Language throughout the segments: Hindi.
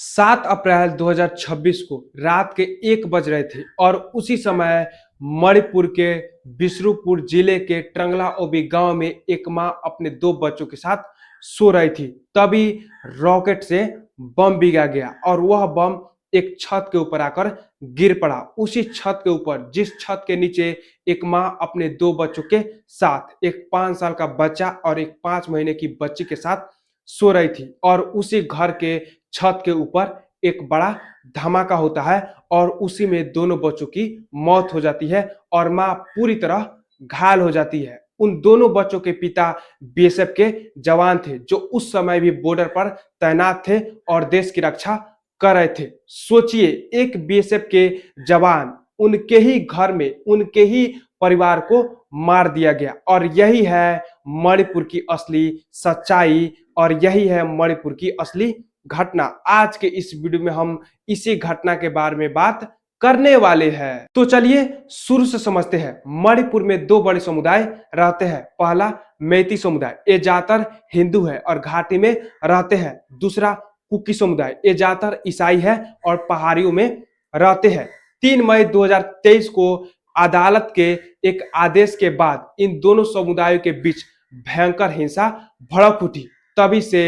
7 अप्रैल 2026 को रात के 1 बज रहे थे और उसी समय मणिपुर के बिष्णुपुर जिले के ट्रंगला ओबी गांव में एक मां अपने 2 बच्चों के साथ सो रही थी। तभी रॉकेट से बम बिगा गया और वह बम एक छत के ऊपर आकर गिर पड़ा। उसी छत के ऊपर, जिस छत के नीचे एक मां अपने 2 बच्चों के साथ, एक 5 साल का बच्चा और एक 5 महीने की बच्ची के साथ सो रही थी और उसी घर के छत के ऊपर एक बड़ा धमाका होता है और उसी में दोनों बच्चों की मौत हो जाती है और मां पूरी तरह घायल हो जाती है। उन दोनों बच्चों के पिता बीएसएफ के जवान थे जो उस समय भी बॉर्डर पर तैनात थे और देश की रक्षा कर रहे थे। सोचिए, एक बीएसएफ के जवान, उनके ही घर में उनके ही परिवार को मार दिया गया। और यही है मणिपुर की असली सच्चाई और यही है मणिपुर की असली घटना। आज के इस वीडियो में हम इसी घटना के बारे में बात करने वाले हैं। तो चलिए शुरू से समझते हैं। मणिपुर में 2 बड़े समुदाय रहते हैं। पहला मेइती समुदाय, ये ज्यादातर हिंदू है और घाटी में रहते हैं। दूसरा कुकी समुदाय, ये ज्यादातर ईसाई है और पहाड़ियों में रहते हैं। 3 मई 2023 को अदालत के एक आदेश के बाद इन दोनों समुदायों के बीच भयंकर हिंसा भड़क उठी। तभी से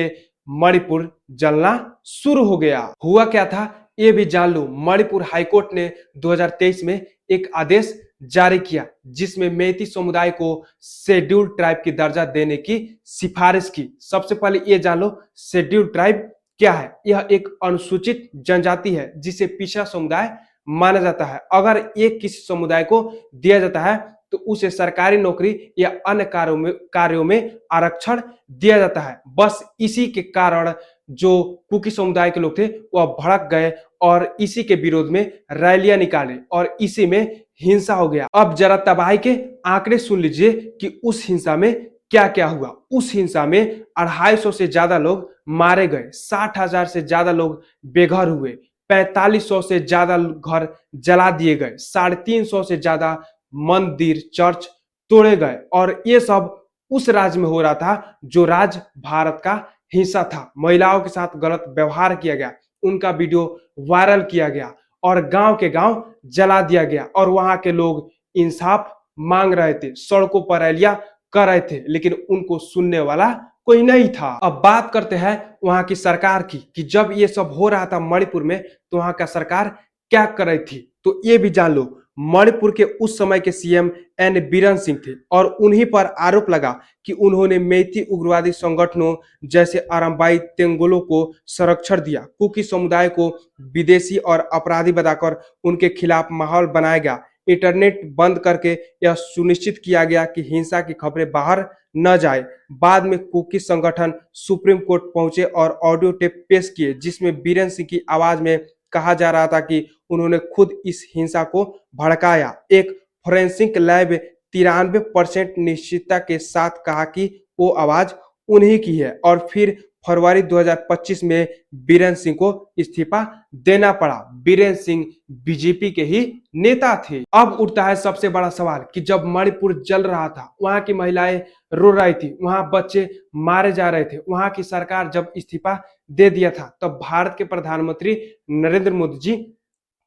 मणिपुर जलना शुरू हो गया। हुआ क्या था ये भी जान लो। मणिपुर हाईकोर्ट ने 2023 में एक आदेश जारी किया जिसमें मेइती समुदाय को शेड्यूल्ड ट्राइब की दर्जा देने की सिफारिश की। सबसे पहले ये जान लो, शेड्यूल्ड ट्राइब क्या है। यह एक अनुसूचित जनजाति है जिसे पिछड़ा समुदाय माना जाता है। अगर एक किसी समुदाय को दिया जाता है तो उसे सरकारी नौकरी या अन्य कार्यों में आरक्षण दिया जाता है। बस इसी के कारण जो कुकी समुदाय के लोग थे वह भड़क गए और इसी के विरोध में रैलियां निकाले और इसी में हिंसा हो गया। अब जरा तबाही के आंकड़े सुन लीजिए कि उस हिंसा में क्या क्या हुआ। उस हिंसा में 250 से ज्यादा लोग मारे गए, 60,000 से ज्यादा लोग बेघर हुए, 4500 से ज्यादा घर जला दिए गए, 350 से ज्यादा मंदिर चर्च तोड़े गए। और ये सब उस राज्य में हो रहा था जो राज्य भारत का हिस्सा था। महिलाओं के साथ गलत व्यवहार किया गया, उनका वीडियो वायरल किया गया और गांव के गांव जला दिया गया। और वहां के लोग इंसाफ मांग रहे थे, सड़कों पर रैलियां कर रहे थे, लेकिन उनको सुनने वाला कोई नहीं था। अब बात करते हैं वहां की सरकार की कि जब ये सब हो रहा था मणिपुर में तो वहां का सरकार क्या कर रही थी। तो ये भी जान लो, मणिपुर के उस समय के सीएम एन बीरेन सिंह थे और उन्हीं पर आरोप लगा कि उन्होंने मेइती उग्रवादी संगठनों जैसे अरम्बाई तेंगोलो को संरक्षण दिया। कुकी समुदाय को विदेशी और अपराधी बताकर उनके खिलाफ माहौल बनाया गया। इंटरनेट बंद करके यह सुनिश्चित किया गया कि हिंसा की खबरें बाहर न जाए। बाद में कुकी संगठन सुप्रीम कोर्ट पहुंचे और ऑडियो टेप पेश किए जिसमें बीरेन सिंह की आवाज में कहा जा रहा था कि उन्होंने खुद इस हिंसा को भड़काया। एक फोरेंसिक लैब 93% निश्चितता के साथ कहा कि वो आवाज उन्हीं की है। और फिर फरवरी 2025 में बीरेन सिंह को इस्तीफा देना पड़ा। बीरेन सिंह बीजेपी के ही नेता थे। अब उठता है सबसे बड़ा सवाल कि जब मणिपुर जल रहा था, वहां की महिलाएं रो रही थी, वहां बच्चे मारे जा रहे थे, वहां की सरकार जब इस्तीफा दे दिया था तब भारत के प्रधानमंत्री नरेंद्र मोदी जी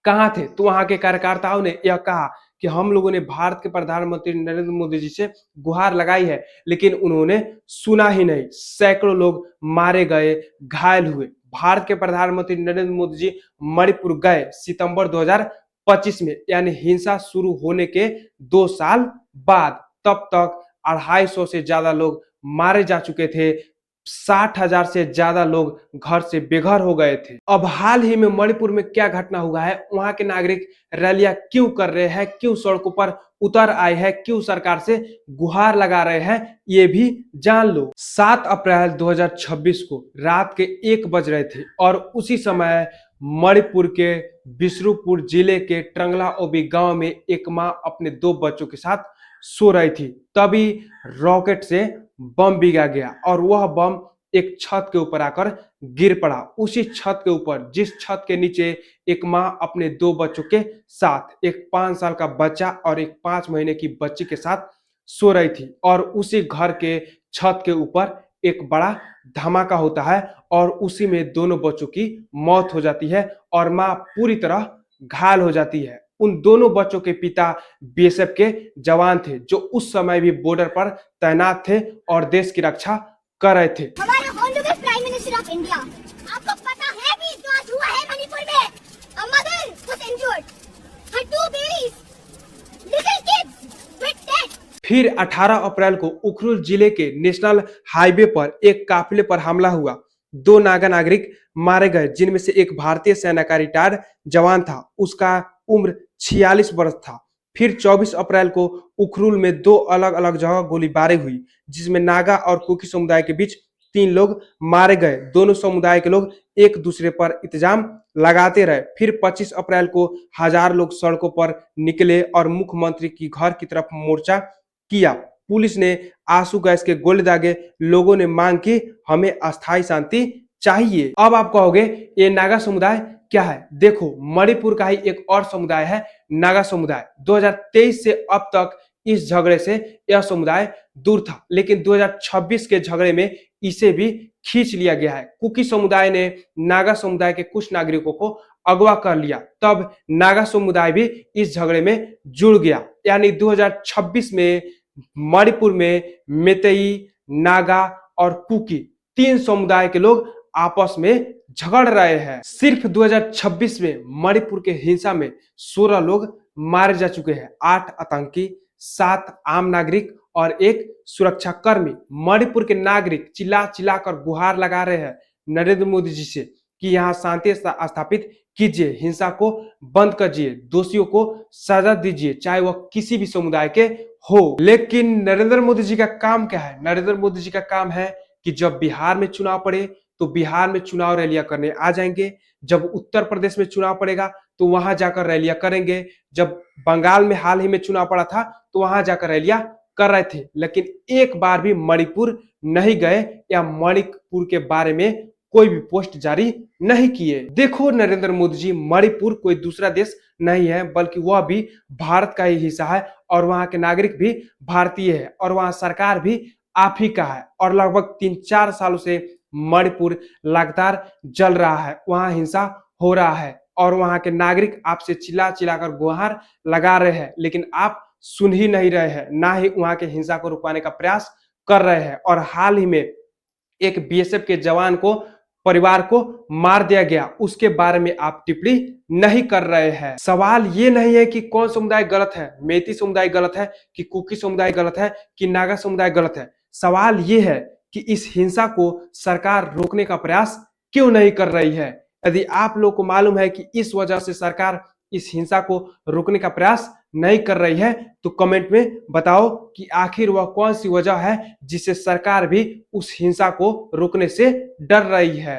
कहाँ थे। तो वहां के कार्यकर्ताओं ने यह कहा कि हम लोगों ने भारत के प्रधानमंत्री नरेंद्र मोदी जी से गुहार लगाई है, लेकिन उन्होंने सुना ही नहीं। सैकड़ों लोग मारे गए, घायल हुए। भारत के प्रधानमंत्री नरेंद्र मोदी जी मणिपुर गए सितंबर 2025 में, यानी हिंसा शुरू होने के 2 साल बाद। तब तक 250 से ज्यादा लोग मारे जा चुके थे, 60,000 से ज्यादा लोग घर से बेघर हो गए थे। अब हाल ही में मणिपुर में क्या घटना हुआ है, वहां के नागरिक रैलियां क्यों कर रहे हैं, क्यों सड़कों पर उतर आए हैं, क्यों सरकार से गुहार लगा रहे हैं, ये भी जान लो। 7 अप्रैल 2026 को रात के 1 बज रहे थे और उसी समय मणिपुर के बिष्णुपुर जिले के ट्रंगला ओबी गांव में एक मां अपने 2 बच्चों के साथ सो रही थी। तभी रॉकेट से बम बिगा गया और वह बम एक छत के ऊपर आकर गिर पड़ा। उसी छत के ऊपर, जिस छत के नीचे एक मां अपने 2 बच्चों के साथ, एक 5 साल का बच्चा और एक 5 महीने की बच्ची के साथ सो रही थी और उसी घर के छत के ऊपर एक बड़ा धमाका होता है और उसी में दोनों बच्चों की मौत हो जाती है और मां पूरी तरह घायल हो जाती है। उन दोनों बच्चों के पिता बीएसएफ के जवान थे जो उस समय भी बॉर्डर पर तैनात थे और देश की रक्षा कर रहे थे। हमारे honourable prime minister of India, आपको पता है कि जो आज हुआ है मणिपुर में, a mother was injured, her two babies, little kids were dead। फिर 18 अप्रैल को उखरुल जिले के नेशनल हाईवे पर एक काफिले पर हमला हुआ। 2 नागा नागरिक मारे गए जिनमें से एक भारतीय सेना का रिटायर्ड जवान था, उसका उम्र 46 वर्ष था। फिर 24 अप्रैल को उखरुल में 2 अलग अलग जगह गोलीबारी हुई जिसमें नागा और कुकी समुदाय के बीच 3 लोग मारे गए। दोनों समुदाय के लोग एक दूसरे पर इल्जाम लगाते रहे। फिर 25 अप्रैल को हजार लोग सड़कों पर निकले और मुख्यमंत्री की घर की तरफ मोर्चा किया। पुलिस ने आंसू गैस के गोले दागे। लोगों ने मांग की हमें अस्थायी शांति चाहिए। अब आप कहोगे ये नागा समुदाय क्या है? देखो, मणिपुर का ही एक और समुदाय है नागा समुदाय। 2023 से अब तक इस झगड़े से यह समुदाय दूर था, लेकिन 2026 के झगड़े में इसे भी खींच लिया गया है। कुकी समुदाय ने नागा समुदाय के कुछ नागरिकों को अगवा कर लिया, तब नागा समुदाय भी इस झगड़े में जुड़ गया। यानी 2026 में मणिपुर में मेतेई, नागा और कुकी 3 समुदाय के लोग आपस में झगड़ रहे हैं। सिर्फ 2026 में मणिपुर के हिंसा में 16 लोग मारे जा चुके हैं। 8 आतंकी, 7 आम नागरिक और 1 सुरक्षा कर्मी। मणिपुर के नागरिक चिल्ला चिल्ला कर गुहार लगा रहे हैं नरेंद्र मोदी जी से कि यहाँ शांति स्थापित कीजिए, हिंसा को बंद कीजिए, दोषियों को सजा दीजिए, चाहे वह किसी भी समुदाय के हो। लेकिन नरेंद्र मोदी जी का काम क्या है? नरेंद्र मोदी जी का काम है कि जब बिहार में चुनाव पड़े तो बिहार में चुनाव रैलियां करने आ जाएंगे। जब उत्तर प्रदेश में चुनाव पड़ेगा तो वहां जाकर रैलियां करेंगे। जब बंगाल में हाल ही में चुनाव पड़ा था तो वहां जाकर रैलियां कर रहे थे, लेकिन एक बार भी मणिपुर नहीं गए या मणिपुर के बारे में कोई भी पोस्ट जारी नहीं किए। देखो नरेंद्र मोदी जी, मणिपुर कोई दूसरा देश नहीं है, बल्कि वह भी भारत का ही हिस्सा है और वहां के नागरिक भी भारतीय है और वहां सरकार भी आप ही का है। और लगभग 3-4 सालों से मणिपुर लगातार जल रहा है, वहां हिंसा हो रहा है और वहां के नागरिक आपसे चिल्ला चिल्लाकर गुहार लगा रहे हैं, लेकिन आप सुन ही नहीं रहे हैं, ना ही वहां के हिंसा को रुकवाने का प्रयास कर रहे हैं। और हाल ही में एक बीएसएफ के जवान को, परिवार को मार दिया गया, उसके बारे में आप टिप्पणी नहीं कर रहे हैं। सवाल ये नहीं है कि कौन समुदाय गलत है, मेती समुदाय गलत है कि कुकी समुदाय गलत है कि नागा समुदाय गलत है। सवाल ये है कि इस हिंसा को सरकार रोकने का प्रयास क्यों नहीं कर रही है। यदि आप लोग को मालूम है कि इस वजह से सरकार इस हिंसा को रोकने का प्रयास नहीं कर रही है तो कमेंट में बताओ कि आखिर वह कौन सी वजह है जिससे सरकार भी उस हिंसा को रोकने से डर रही है।